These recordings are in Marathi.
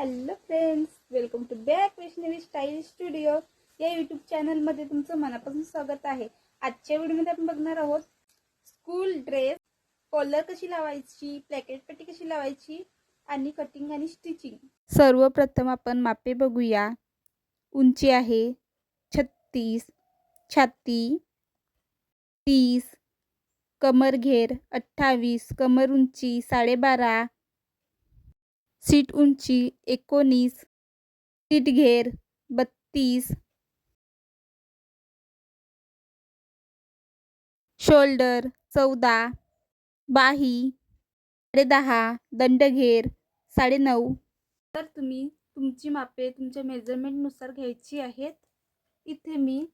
Hello friends, welcome to back Vaishnavi style studio या यूट्यूब चॅनलमध्ये तुमचं मनापासून स्वागत आहे. आजच्या व्हिडिओमध्ये आपण बघणार आहोत स्कूल ड्रेस कॉलर कशी लावायची, प्लॅकेट पट्टी कशी लावायची आणि कटिंग आणि स्टिचिंग. सर्वप्रथम आपण मापे बघूया. उंची आहे 36, छाती 30, कमर घेर 28, कमर उंची 12.5, सीट उंची 19, सीट घेर 32, शोल्डर 14, बाही 10.5, दंडघेर 9.5. तर तुम्ही तुमची मापे तुमच्या मेजरमेंटनुसार घ्यायची आहेत. इथे मी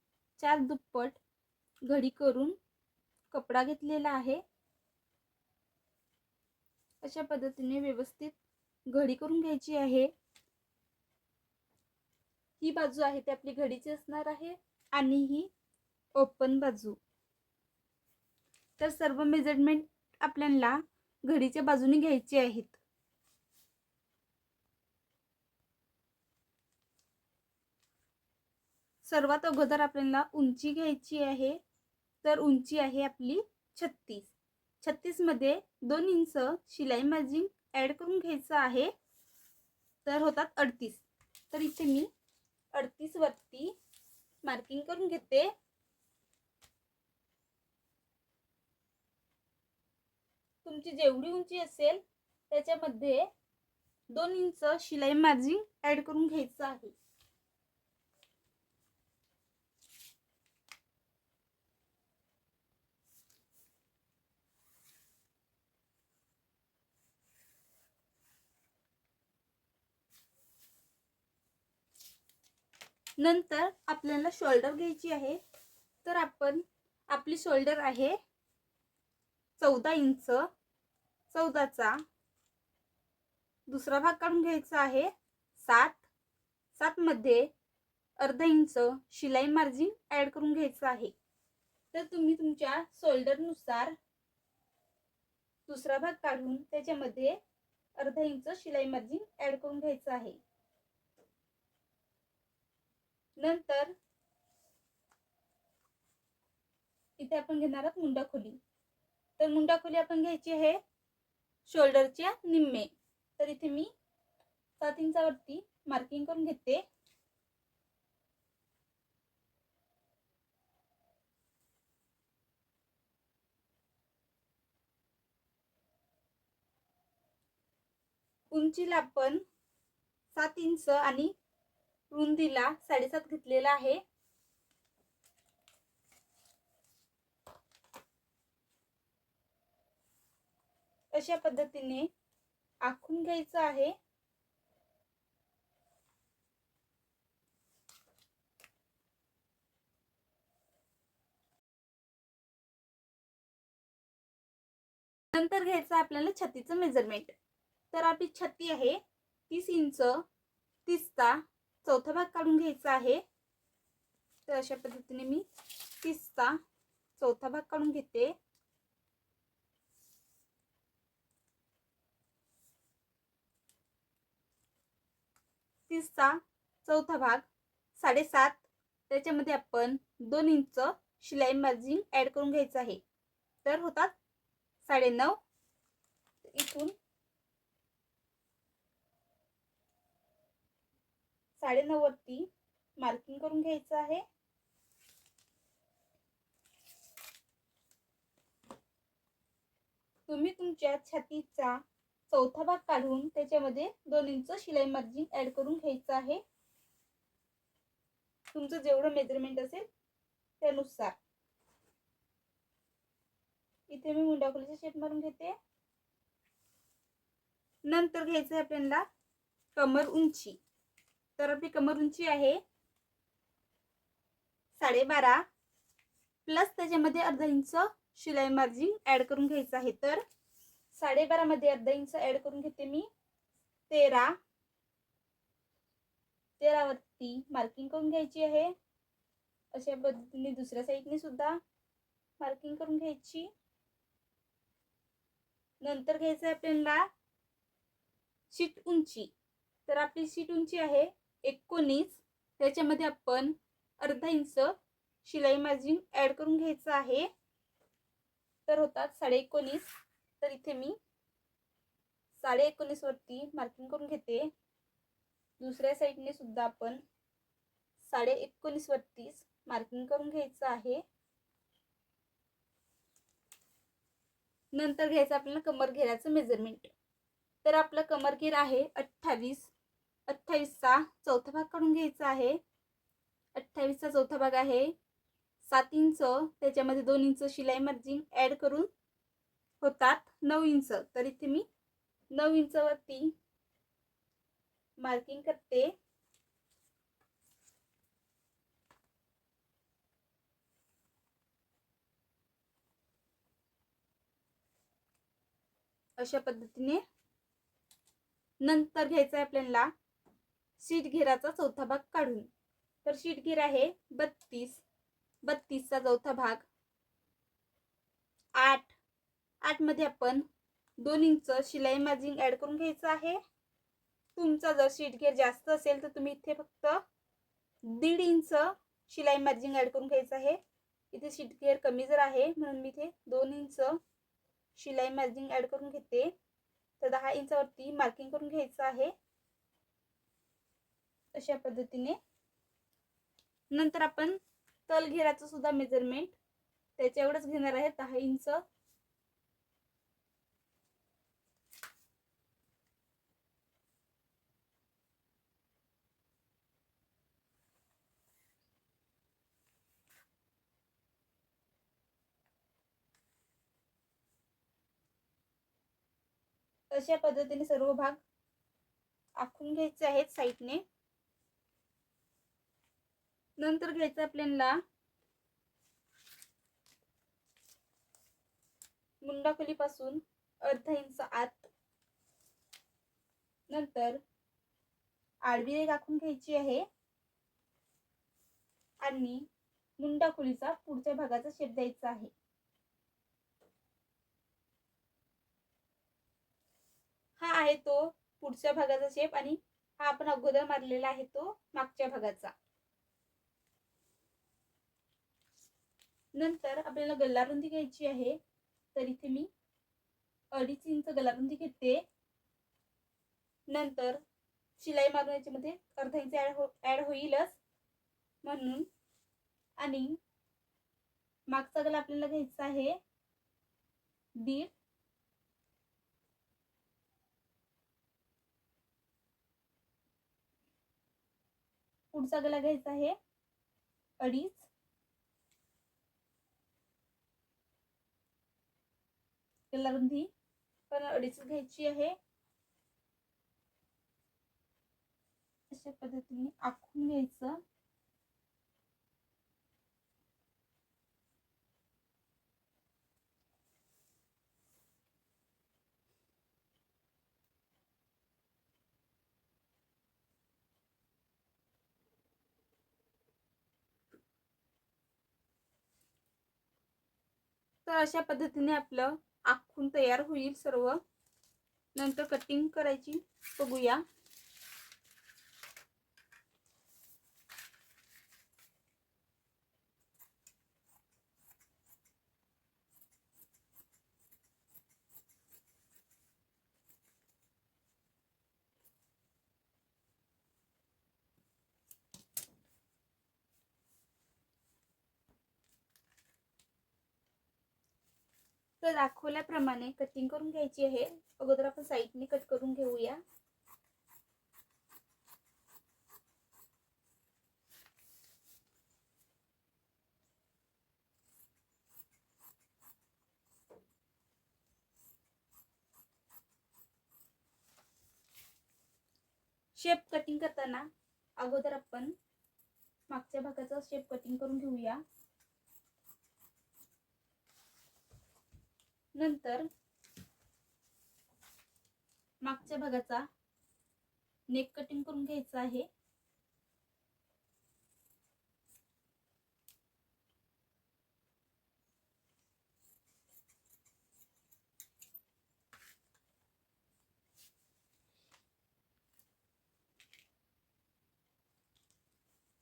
4 दुप्पट घडी करून कपडा घेतलेला आहे. अशा पद्धतीने व्यवस्थित घडी करून घ्यायची आहे. ही बाजू आहे ती आपली घडीची असणार आहे आणि ही ओपन बाजू. तर सर्व मेजरमेंट आपल्याला घडीच्या बाजूने घ्यायची आहेत. सर्वात अगोदर आपल्याला उंची घ्यायची आहे. तर उंची आहे आपली 36. 36 मध्ये 2 इंच शिलाई मार्जिन ऍड करून घ्यायचं आहे. तर होतात 38. तर इथे मी 38 वरती मार्किंग करून घेते. तुमची जेवढी उंची असेल त्याच्यामध्ये 2 इंच शिलाई मार्जिन ऍड करून घ्यायचं आहे. नंतर आपल्याला शोल्डर घ्यायची आहे. तर आपण आपली शोल्डर आहे 14 इंच. 14चा दुसरा भाग काढून घ्यायचा आहे 7. 7 मध्ये अर्धा इंच शिलाई मार्जिन ऍड करून घ्यायचं आहे. तर तुम्ही तुमच्या शोल्डर नुसार दुसरा भाग काढून त्याच्यामध्ये अर्धा इंच शिलाई मार्जिन ऍड करून घ्यायचं आहे. नंतर इथे आपण घेणार आहोत मुंडा खोली. तर मुंडा खोली आपण घ्यायची आहे शोल्डरच्या निम्मे. तर इथे मी 7 इंचावरती मार्किंग करून घेते. उंचीला आपण 7 इंच आणि रुंदीला 7.5 घेतलेला आहे. अशा पद्धतीने आखून घ्यायचं आहे. नंतर घ्यायचं आपल्याला छातीचं मेजरमेंट. तर आपली छाती आहे 30 इंच. 30चा चौथा भाग काढून घ्यायचा आहे. तर अशा पद्धतीने मी 30चा चौथा भाग काढून घेते. चा चौथा भाग 7.5. त्याच्यामध्ये आपण 2 इंच शिलाई मार्जिन ऍड करून घ्यायचं आहे. तर होतात 9.5. इथून 9.5 वरती मार्किंग करून घ्यायचं आहे. तुम्ही तुमच्या छातीचा चौथा भाग काढून त्याच्यामध्ये 2 इंच शिलाई मार्जिन ऍड करून घ्यायचं आहे. तुमचं जेवढं मेजरमेंट असेल त्यानुसार. इथे मी मुंडा खोलीचा शेप मारून घेते. नंतर घ्यायचं आहे आपल्याला कमर उंची. तर आपली कमर उंची आहे 12.5 प्लस त्याच्यामध्ये अर्धा इंच शिलाई मार्जिन ऍड करून घ्यायचं आहे. तर 12.5 मध्ये अर्धा इंच ऍड करून घेते मी 13. 13 वरती मार्किंग करून घ्यायची आहे. अशा पद्धतीने दुसऱ्या साईडने सुद्धा मार्किंग करून घ्यायची. नंतर घ्यायचं आहे आपल्याला सीट उंची. तर आपली शीट उंची आहे 19. त्याच्यामध्ये आपण अर्धा इंच शिलाई मार्जिन ऍड करून घ्यायचं आहे. तर होतात 19.5. तर इथे मी 19.5 वरती मार्किंग करून घेते. दुसऱ्या साईडने सुद्धा आपण 19.5 वरती मार्किंग करून घ्यायचं आहे. नंतर घ्यायचं आपल्याला कमर घेराचं मेजरमेंट. तर आपला कमर घेर आहे 28. 28चा चौथा भाग काढून घ्यायचा आहे. 28चा चौथा भाग आहे 7 इंच. त्याच्यामध्ये 2 इंच शिलाई मार्जिन ऍड करून होतात 9 इंच. तर इथे मी 9 इंच वरती मार्किंग करते. अशा पद्धतीने नंतर घ्यायचा आहे आपल्याला शीट घेराचा चौथा भाग काढून. तर शीट घेर आहे 32. 32चा चौथा भाग 8 मध्ये आपण 2 इंच शिलाई मार्जिन ऍड करून घ्यायचं आहे. तुमचा जर शीट घेर जास्त असेल तर तुम्ही इथे फक्त 1.5 इंच शिलाई मार्जिन ऍड करून घ्यायचं आहे. इथे शीट घेर कमी जर आहे म्हणून मी इथे 2 इंच शिलाई मार्जिन ऍड करून घेते. तर 10 इंचावरती मार्किंग करून घ्यायचं आहे. अशा पद्धतीने नंतर आपण तल घेराचं सुद्धा मेजरमेंट त्याच्या एवढंच घेणार आहे 10 इंच. अशा पद्धतीने सर्व भाग आखून घ्यायचे आहेत साईडने. नंतर घ्यायचं आपल्याला मुंडाखोलीपासून अर्धा इंच आत. नंतर आडवी रेघ आखून घ्यायची आहे आणि मुंडाखोलीचा पुढच्या भागाचा शेप द्यायचा आहे. हा आहे तो पुढच्या भागाचा शेप आणि हा आपण अगोदर मारलेला आहे तो मागच्या भागाचा. नंतर आपल्याला गल्लारुंदी घ्यायची आहे. तर इथे मी 2.5 इंच गल्लारुंदी घेते. नंतर शिलाई मारून याच्यामध्ये अर्धा इंच ऍड होईलच म्हणून. आणि मागचा गला आपल्याला घ्यायचा आहे 1.5. पुढचा गला घ्यायचा आहे 2.5. गल्लारुंदी पण 2.5 घ्यायची आहे. अशा पद्धतीने आखून घ्यायचं. तर अशा पद्धतीने आपलं आखून तयार होईल सर्व. नंतर कटिंग करायची बघूया. तर दाखवल्याप्रमाणे कटिंग करून घ्यायची आहे. अगोदर आपण साईडने कट करून घेऊया. शेप कटिंग करताना अगोदर आपण मागच्या भागाचा शेप कटिंग करून घेऊया. नंतर मागच्या भागाचा नेक कटिंग करून घ्यायचा आहे.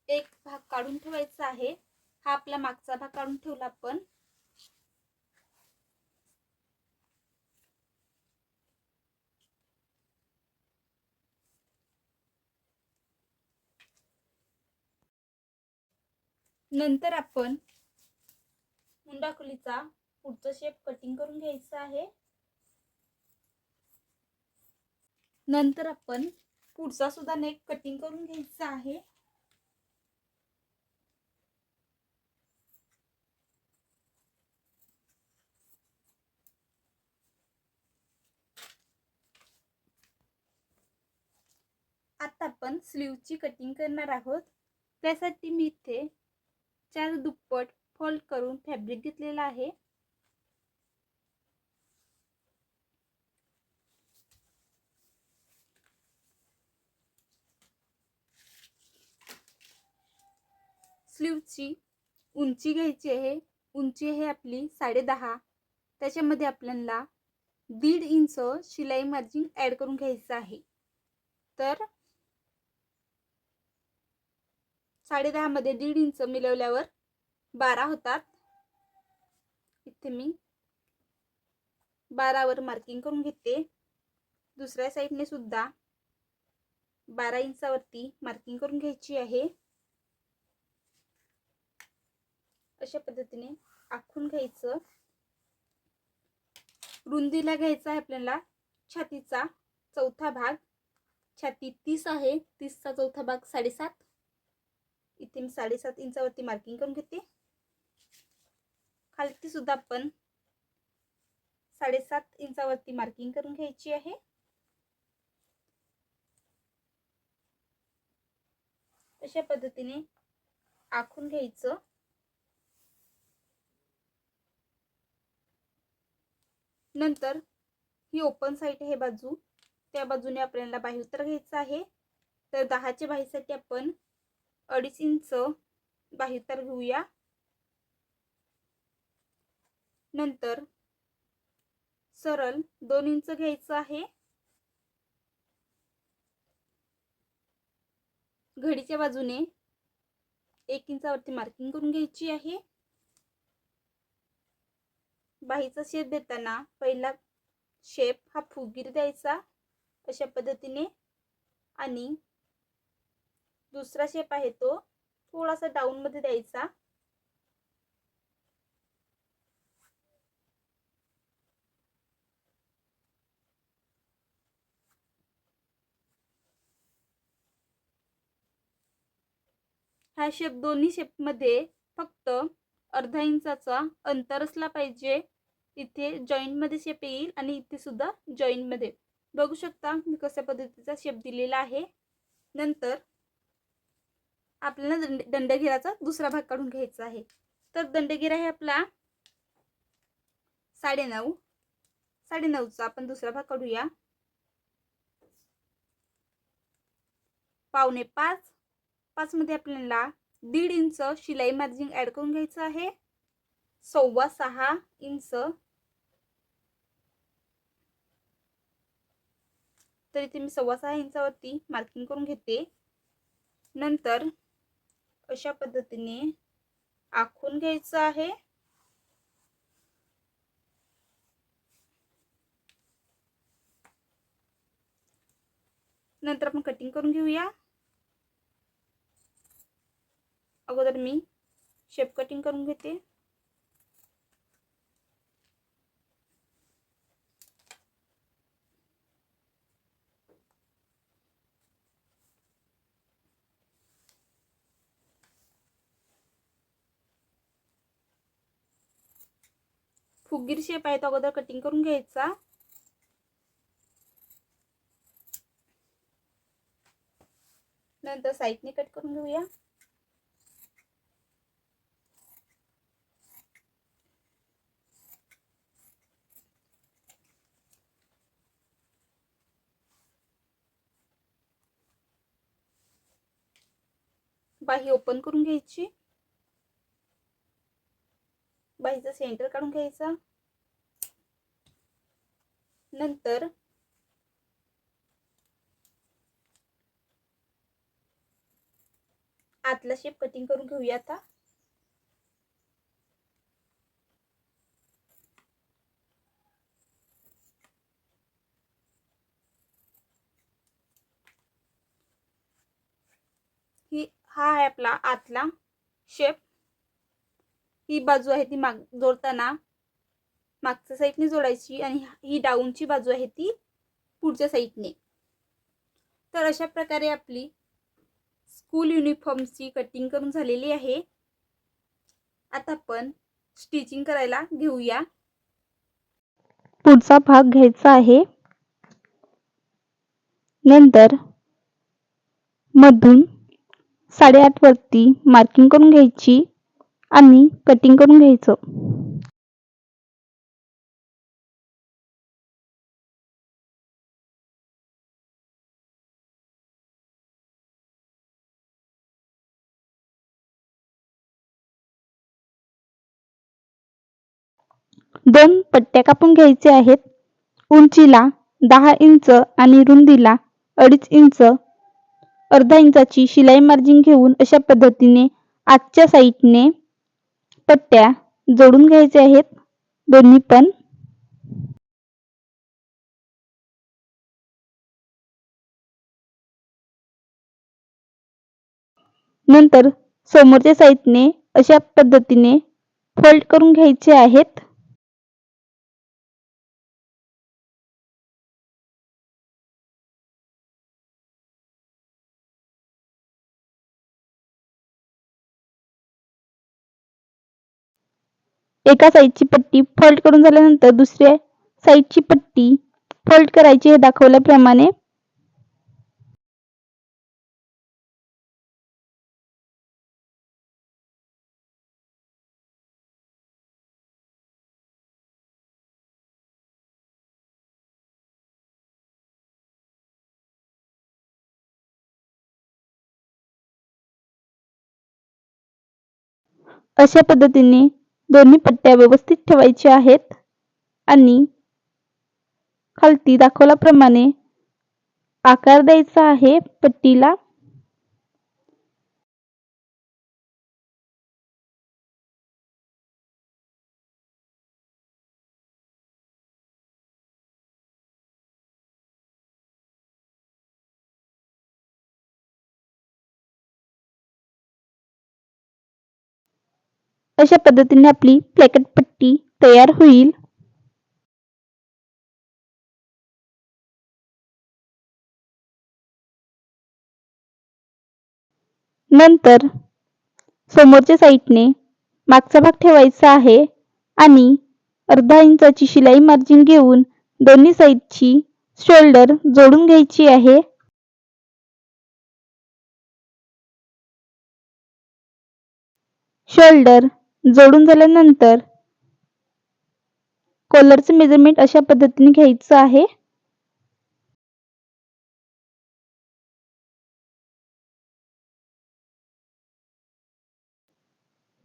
एक भाग काढून ठेवायचा आहे. हा आपला मागचा भाग काढून ठेवला आपण. नंतर आपण मुंडाखोलीचा पुढचा शेप कटिंग करून घ्यायचा आहे. नंतर आपण पुढचा सुद्धा नेक कटिंग करून घ्यायचा आहे. आता आपण स्लीवची कटिंग करणार आहोत. त्यासाठी मी इथे 4 दुप्पट फोल्ड करून फॅब्रिक घेतलेला आहे. स्लीवची उंची घ्यायची आहे. उंची आहे आपली 10.5. त्याच्यामध्ये आपल्याला 1.5 इंच शिलाई मार्जिन ऍड करून घ्यायचं आहे. तर 10.5 मध्ये 1.5 इंच मिळवल्यावर 12 होतात. इथे मी 12 वर मार्किंग करून घेते. दुसऱ्या साईडने सुद्धा 12 इंचावरती मार्किंग करून घ्यायची आहे. अशा पद्धतीने आखून घ्यायचं. रुंदीला घ्यायचा आहे आपल्याला छातीचा चौथा भाग. छाती 30 आहे. 30 चा चौथा भाग 7.5. इथे मी 7.5 इंचावरती मार्किंग करून घेते. खालती सुद्धा आपण 7.5 इंचावरती मार्किंग करून घ्यायची आहे. अशा पद्धतीने आखून घ्यायचं. नंतर ही ओपन साइड आहे बाजू, त्या बाजूने आपल्याला बाह्यउत्तर घ्यायचं आहे. तर 10च्या बाहीसाठी आपण 2.5 इंच बाह्यउत्तर घेऊया. नंतर सरळ 2 इंच घ्यायचं आहे. घडीच्या बाजूने 1 इंचावरती मार्किंग करून घ्यायची आहे. बाहीचा शेप देताना पहिला शेप हा फुगीर द्यायचा अशा पद्धतीने, आणि दुसरा शेप आहे तो थोडासा डाऊन मध्ये द्यायचा. हा शेप दोन्ही शेप मध्ये फक्त अर्धा इंचाचा अंतर असला पाहिजे. इथे जॉईंट मध्ये शेप येईल आणि इथे सुद्धा जॉईंट मध्ये. बघू शकता मी कशा पद्धतीचा शेप दिलेला आहे. नंतर आपल्याला दंडघेराचा दुसरा भाग काढून घ्यायचा आहे. तर दंडघेरा आहे आपला 9.5. 9.5चा आपण दुसरा भाग काढूया. 5.25. 5 मध्ये आपल्याला 1.5 इंच शिलाई मार्जिन ऍड करून घ्यायचं आहे. 6.25 इंच. तर इथे मी 6.25 इंचावरती मार्किंग करून घेते. नंतर अशा पद्धतीने आखून घ्यायचं आहे. नंतर आपण कटिंग करून घेऊया. अगोदर मी शेप कटिंग करून घेते. फुगीर शेप आहे तो अगोदर कटिंग करून घ्यायचा. नंतर साइडने कट करून घेऊया. बाही ओपन करून घ्यायची. बाहीचा सेंटर काढून घ्यायचा. नंतर आतला शेप कटिंग करून घेऊया आता. हा आहे आपला आतला शेप. ही बाजू आहे ती जोडताना मागच्या साईडने जोडायची आणि ही डाऊनची बाजू आहे ती पुढच्या साईडने. तर अशा प्रकारे आपली स्कूल युनिफॉर्मची कटिंग करून झालेली आहे. आता आपण स्टिचिंग करायला घेऊया. पुढचा भाग घ्यायचा आहे. नंतर मधून 8.5 वरती मार्किंग करून घ्यायची आणि कटिंग करून घ्यायचं. दोन पट्ट्या कापून घ्यायचे आहेत. उंचीला 10 इंच आणि रुंदीला 2.5 इंच, अर्धा इंचाची शिलाई मार्जिन घेऊन अशा पद्धतीने आतच्या साईडने पट्ट्या जोडून घ्यायचे आहेत दोन्ही पण. नंतर समोरच्या साईडने अशा पद्धतीने फोल्ड करून घ्यायचे आहेत. एका साईडची पट्टी फोल्ड करून झाल्यानंतर दुसऱ्या साईडची पट्टी फोल्ड करायची हे दाखवल्याप्रमाणे. अशा पद्धतीने दोन्ही पट्ट्या व्यवस्थित ठेवायच्या आहेत आणि खालती दाखवल्याप्रमाणे आकार द्यायचा आहे पट्टीला. अशा पद्धतीने आपली प्लेकेट पट्टी तयार होईल. नंतर समोरच्या साईडने मागचा भाग ठेवायचा आहे आणि अर्धा इंचाची शिलाई मार्जिन घेऊन दोन्ही साईडची शोल्डर जोडून घ्यायची आहे. शोल्डर जोडून झाल्यानंतर कॉलरचे मेजरमेंट अशा पद्धतीने घ्यायचं आहे.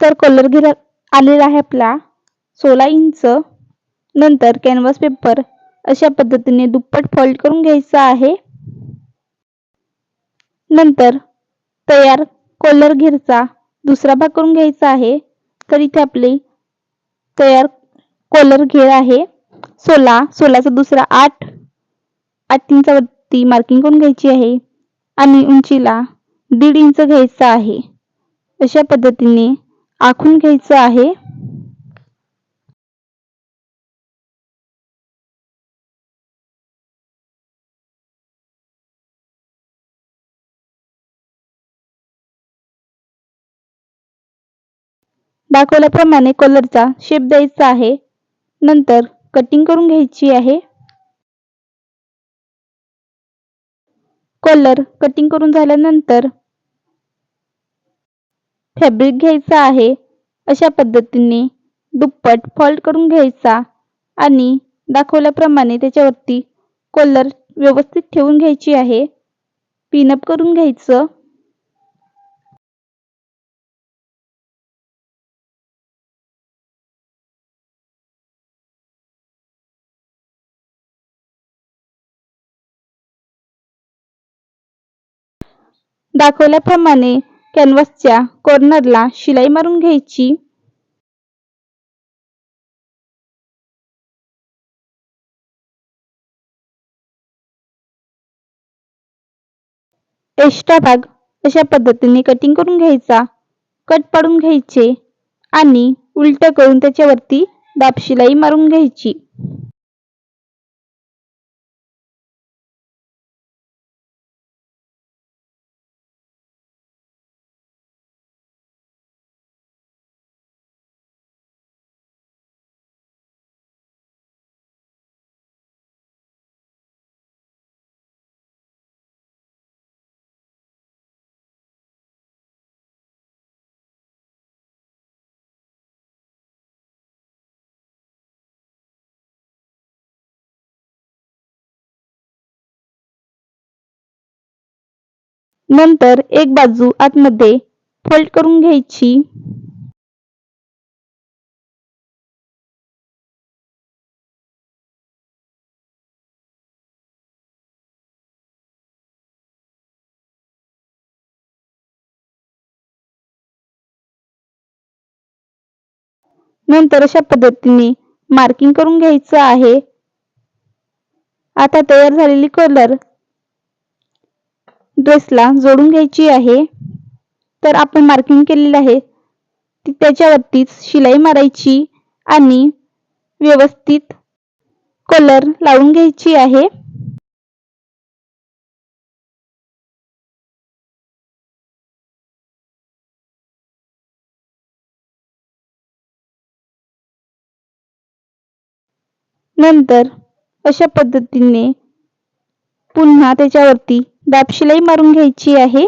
तर कॉलर घेर आलेला आहे आपला 16 इंच. नंतर कॅनव्हास पेपर अशा पद्धतीने दुप्पट फोल्ड करून घ्यायचा आहे. नंतर तयार कॉलर घेरचा दुसरा भाग करून घ्यायचा आहे. तर इथे आपले तयार कॉलर घेर आहे 16. 16चा दुसरा 8 इंचावरती मार्किंग करून घ्यायची आहे आणि उंचीला 1.5 इंच घ्यायचा आहे. अशा पद्धतीने आखून घ्यायचं आहे. दाखवल्याप्रमाणे कॉलरचा शेप द्यायचा आहे. नंतर कटिंग करून घ्यायची आहे. कॉलर कटिंग करून झाल्यानंतर फॅब्रिक घ्यायचा आहे. अशा पद्धतीने दुप्पट फोल्ड करून घ्यायचा आणि दाखवल्याप्रमाणे त्याच्यावरती कॉलर व्यवस्थित ठेवून घ्यायची आहे. पिनअप करून घ्यायचं. दाखवल्याप्रमाणे कॅनव्हासच्या कॉर्नरला शिलाई मारून घ्यायची. एक्स्ट्रा भाग अशा पद्धतीने कटिंग करून घ्यायचा. कट पाडून घ्यायचे आणि उलट करून त्याच्यावरती दाब शिलाई मारून घ्यायची. नंतर एक बाजू आतमध्ये फोल्ड करून घ्यायची. नंतर अशा पद्धतीने मार्किंग करून घ्यायचं आहे. आता तयार झालेली कॉलर ड्रेसला जोडून घ्यायची आहे. तर आपण मार्किंग केलेलं आहे ती त्याच्यावरतीच शिलाई मारायची आणि व्यवस्थित कॉलर लावून घ्यायची आहे. नंतर अशा पद्धतीने पुन्हा त्याच्यावरती दाब शिलाई मारून घ्यायची आहे.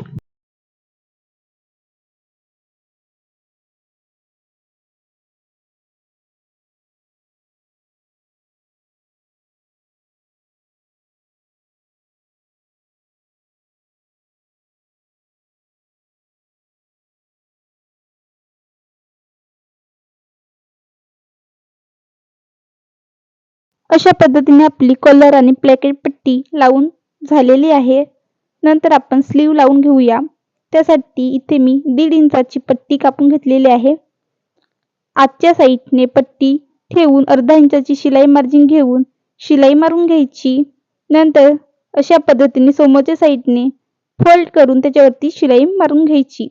अशा पद्धतीने आपली कॉलर आणि प्लेकेट पट्टी लावून झालेली आहे. नंतर आपण स्लीव लावून घेऊया. त्यासाठी इथे मी 1.5 इंचाची पट्टी कापून घेतलेली आहे. आजच्या साईडने पट्टी ठेवून अर्धा इंचाची शिलाई मार्जिन घेऊन शिलाई मारून घ्यायची. नंतर अशा पद्धतीने समोरच्या साईडने फोल्ड करून त्याच्यावरती शिलाई मारून घ्यायची.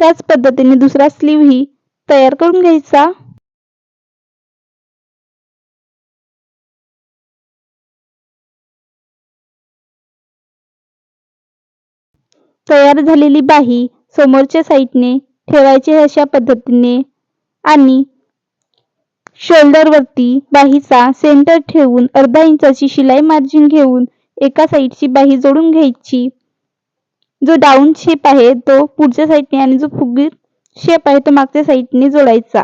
त्याच पद्धतीने दुसरा स्लीव ही तयार करून घ्यायचा. तयार झालेली बाही समोरच्या साईडने ठेवायची अशा पद्धतीने आणि शोल्डर वरती बाहीचा सेंटर ठेवून अर्धा इंचाची शिलाई मार्जिन घेऊन एका साईडची बाही जोडून घ्यायची. जो डाऊन शेप आहे तो पुढच्या साईडने आणि जो फुगीत शेप आहे तो मागच्या साईडने जोडायचा.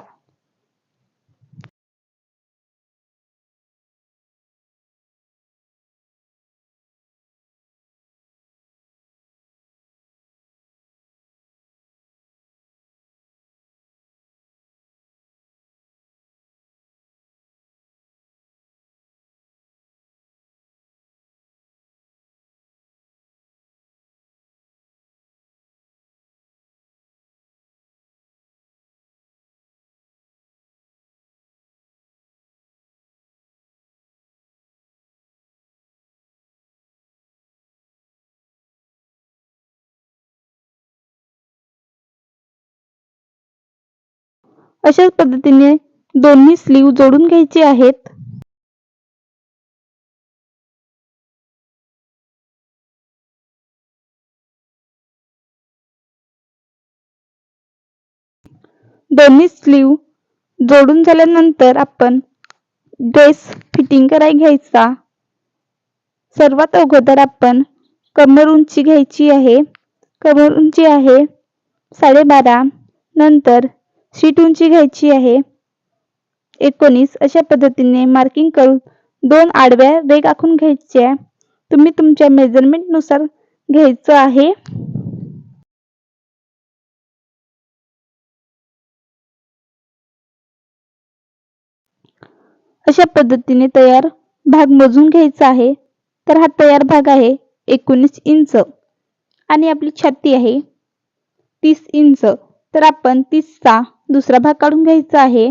अशाच पद्धतीने दोन्ही स्लीव जोडून घ्यायचे आहेत. दोन्ही स्लीव जोडून झाल्यानंतर आपण ड्रेस फिटिंग करायला घ्यायचा. सर्वात अगोदर आपण कमर उंची घ्यायची आहे. कमर उंची आहे 12.5. नंतर सीट उंची घ्यायची आहे 19. अशा पद्धतीने मार्किंग करून 2 आडव्या रेघ आखून घ्यायच्या. तुम्ही तुमच्या मेजरमेंट नुसार घ्यायचं आहे. अशा पद्धतीने तयार भाग मोजून घ्यायचा आहे. तर हा तयार भाग आहे 19 इंच आणि आपली छाती आहे 30 इंच. तर आपण 30चा दुसरा भाग काढून घ्यायचा आहे.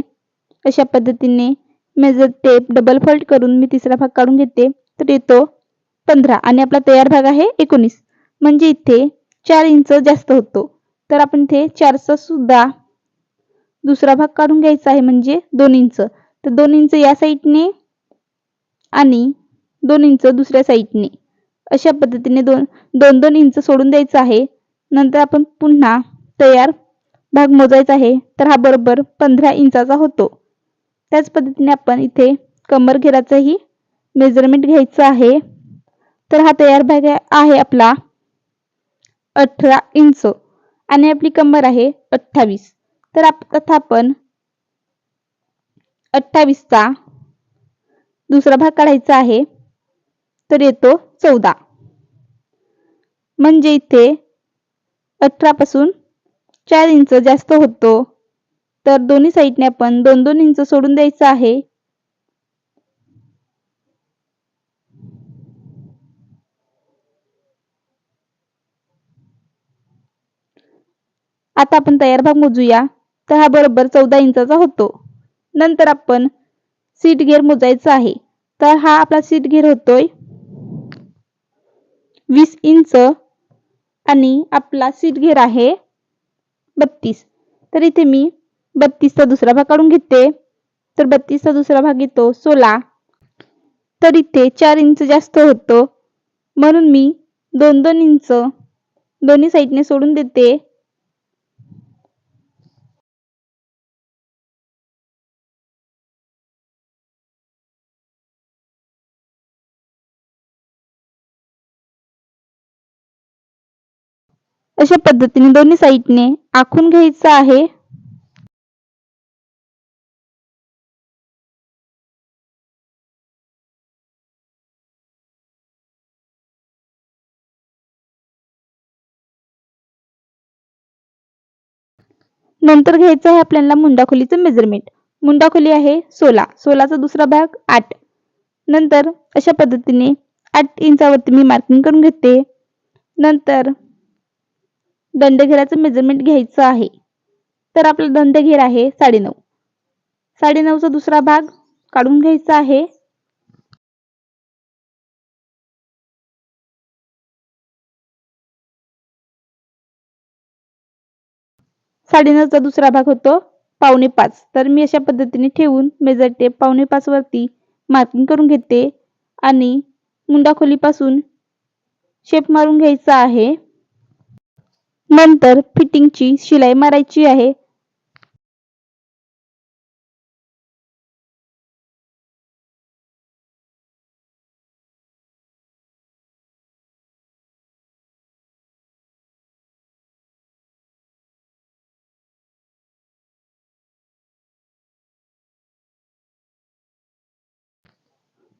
अशा पद्धतीने मेजर टेप डबल फोल्ड करून मी तिसरा भाग काढून घेते. तर येतो 15 आणि आपला तयार भाग आहे 19, म्हणजे इथे 4 इंच जास्त होतो. तर आपण इथे 4चा सुद्धा दुसरा भाग काढून घ्यायचा आहे, म्हणजे 2 इंच. तर 2 इंच या साईडने आणि 2 इंच दुसऱ्या साईडने अशा पद्धतीने 2-2 इंच सोडून द्यायचं आहे. नंतर आपण पुन्हा तयार भाग मोजायचा आहे. तर हा बरोबर 15 इंचाचा होतो. त्याच पद्धतीने आपण इथे कमर घेराचंही मेजरमेंट घ्यायचं आहे. तर हा तयार भाग आहे आपला 18 इंच आणि आपली कमर आहे 28. तर आता आपण 28चा दुसरा भाग काढायचा आहे. तर येतो 14, म्हणजे इथे 18 पासून 4 इंच जास्त होतो. तर दोन्ही साईडने आपण 2-2 इंच सोडून द्यायचं आहे. आता आपण तयार भाग मोजूया. तर हा बरोबर 14 इंचाचा होतो. नंतर आपण सीट घेर मोजायचा आहे. तर हा आपला सीट घेर होतोय 20 इंच आणि आपला सीट घेर आहे 32. तर इथे मी 32चा दुसरा भाग काढून घेते. तर 32चा दुसरा भाग येतो 16. तर इथे 4 इंच जास्त होतो, म्हणून मी 2-2 इंच दोन्ही साईडने सोडून देते. अशा पद्धतीने दोन्ही साईडने आखून घ्यायचं आहे. नंतर घ्यायचं आहे आपल्याला मुंडाखोलीचं मेजरमेंट. मुंडाखोली आहे 16चा दुसरा भाग 8. नंतर अशा पद्धतीने 8 इंचावरती मी मार्किंग करून घेते. नंतर दंडघेराचं मेजरमेंट घ्यायचं आहे. तर आपला दंडघेर आहे 9.5. 9.5चा दुसरा भाग काढून घ्यायचा आहे. चा दुसरा भाग होतो 4.25. तर मी अशा पद्धतीने ठेवून मेजर टेप 4.25 वरती मार्किंग करून घेते आणि मुंडाखोलीपासून शेप मारून घ्यायचा आहे. नंतर फिटिंगची शिलाई मारायची आहे.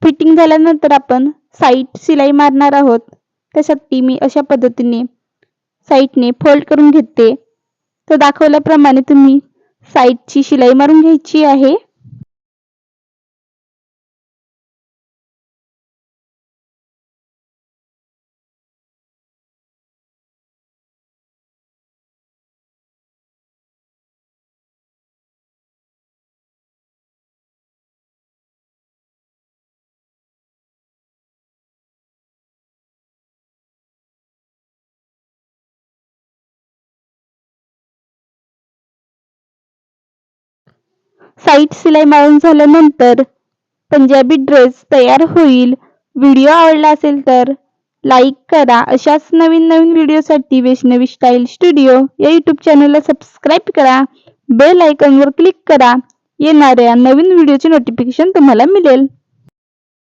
फिटिंग झाल्यानंतर आपण साईड शिलाई मारणार आहोत. त्यासाठी मी अशा पद्धतीने साईडने फोल्ड करून घेते. तर दाखवल्याप्रमाणे तुम्ही साईडची शिलाई मारून घ्यायची आहे. साईड शिलाई मारून झाल्यानंतर पंजाबी ड्रेस तयार होईल. व्हिडिओ आवडला असेल तर लाईक करा. अशाच नवीन नवीन व्हिडिओसाठी वैष्णवी स्टाईल स्टुडिओ या यूट्यूब चॅनलला सबस्क्राईब करा. बेल आयकॉनवर क्लिक करा. येणाऱ्या नवीन व्हिडिओचे नोटिफिकेशन तुम्हाला मिळेल.